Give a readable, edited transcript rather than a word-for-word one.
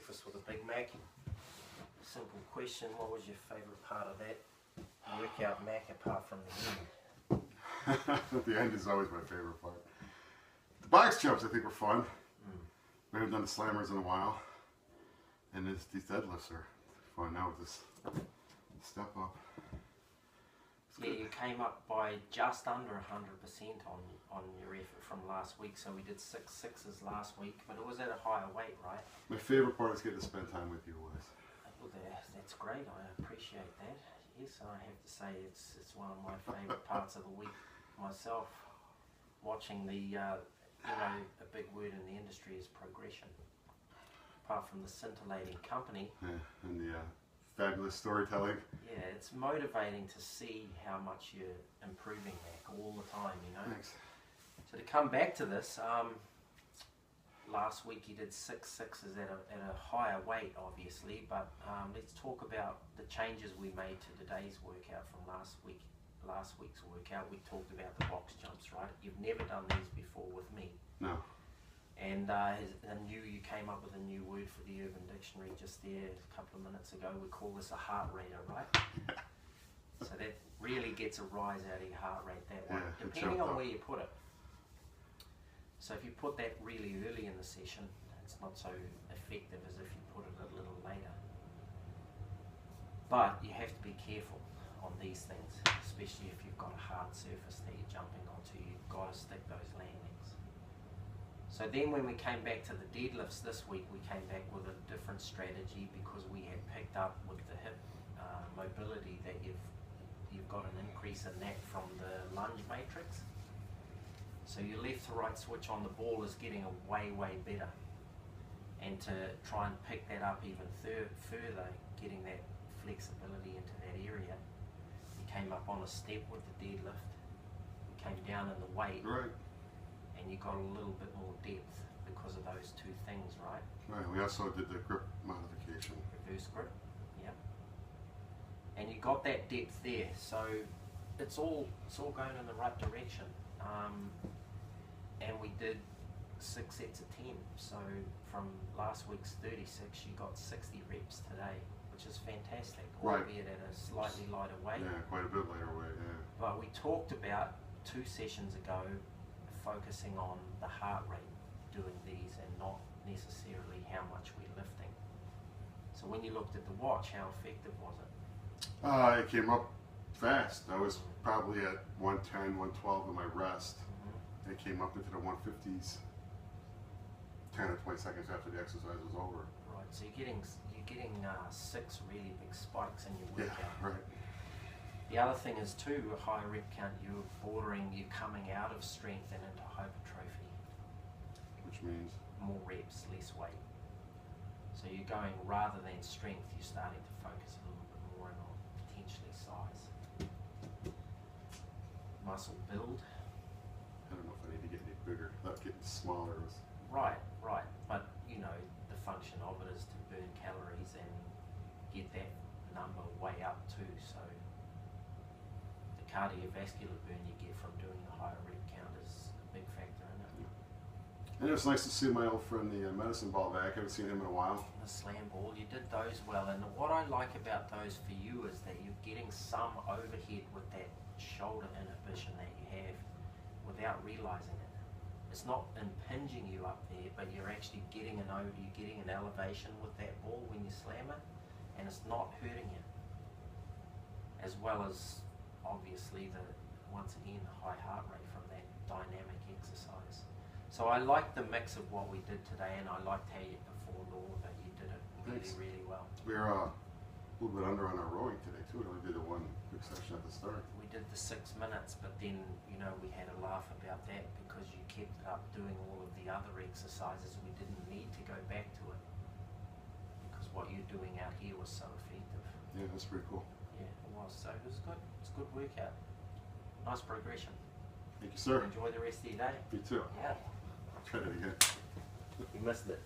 breakfast with a Big Mac. Simple question, what was your favourite part of that workout, Mac, apart from the end? The end is always my favorite part. The box jumps I think were fun. We haven't done the slammers in a while. And these deadlifts are fun now with this step up. Yeah, you came up by just under 100% on your effort from last week. So we did 6 sixes last week, but it was at a higher weight, right? My favorite part is getting to spend time with you, Wes. Well, that's great. I appreciate that. Yes, I have to say it's one of my favourite parts of the week myself. Watching the, you know, a big word in the industry is progression. Apart from the scintillating company. Yeah, and the fabulous storytelling. Yeah, it's motivating to see how much you're improving, Mac, all the time, you know. Thanks. So to come back to this, last week you did 6 sixes at a higher weight, obviously, but let's talk about the changes we made to today's workout from last week's workout. We talked about the box jumps, right? You've never done these before with me. No. And you came up with a new word for the Urban Dictionary just there a couple of minutes ago. We call this a heart rater, right? So that really gets a rise out of your heart rate that way, depending on where you put it. So if you put that really early in the session, it's not so effective as if you put it a little later. But you have to be careful on these things, especially if you've got a hard surface that you're jumping onto. You've got to stick those landings. So then when we came back to the deadlifts this week, we came back with a different strategy because we had picked up with the hip mobility that you've got an increase in that from the lunge matrix. So your left to right switch on the ball is getting way better. And to try and pick that up even further, getting that flexibility into that area, you came up on a step with the deadlift, you came down in the weight. Right. And you got a little bit more depth because of those two things, right? Right, we also did the grip modification. Reverse grip, yep. And you got that depth there, so it's all going in the right direction. And we did 6 sets of 10, so from last week's 36, you got 60 reps today, which is fantastic, albeit at a slightly lighter weight. Yeah, quite a bit lighter weight, yeah. But we talked about 2 sessions ago focusing on the heart rate doing these and not necessarily how much we're lifting. So when you looked at the watch, how effective was it? It came up fast. I was probably at 110, 112 in my rest. It came up into the 150s 10 or 20 seconds after the exercise was over. Right, so you're getting 6 really big spikes in your workout. Yeah, right. The other thing is too, a higher rep count, you're coming out of strength and into hypertrophy. Which means? More reps, less weight. So you're going, rather than strength, you're starting to focus a little bit more on potentially size. Muscle build. I don't know if I need to get any bigger, not getting smaller. Right. But you know, the function of it is to burn calories and get that number way up too. So the cardiovascular burn you get from doing a higher rep count is a big factor in it. And it was nice to see my old friend, the medicine ball back. I haven't seen him in a while. The slam ball, you did those well, and what I like about those for you is that you're getting some overhead with that shoulder inhibition that you have without realizing it. It's not impinging you up there, but you're actually getting an elevation with that ball when you slam it, and it's not hurting you. As well as obviously once again the high heart rate from that dynamic exercise. So I liked the mix of what we did today, and I liked how you performed all of it. You did it really well. We were a little bit under on our rowing today too. We did the one quick session at the start. We did the 6 minutes, but then you know we had a laugh about that because you kept it up doing all of the other exercises. We didn't need to go back to it because what you're doing out here was so effective. Yeah, that's pretty cool. Yeah, it was. So it was good. It's a good workout. Nice progression. Thank you, sir. Enjoy the rest of your day. You too. Yeah. I'll try that again. You missed it.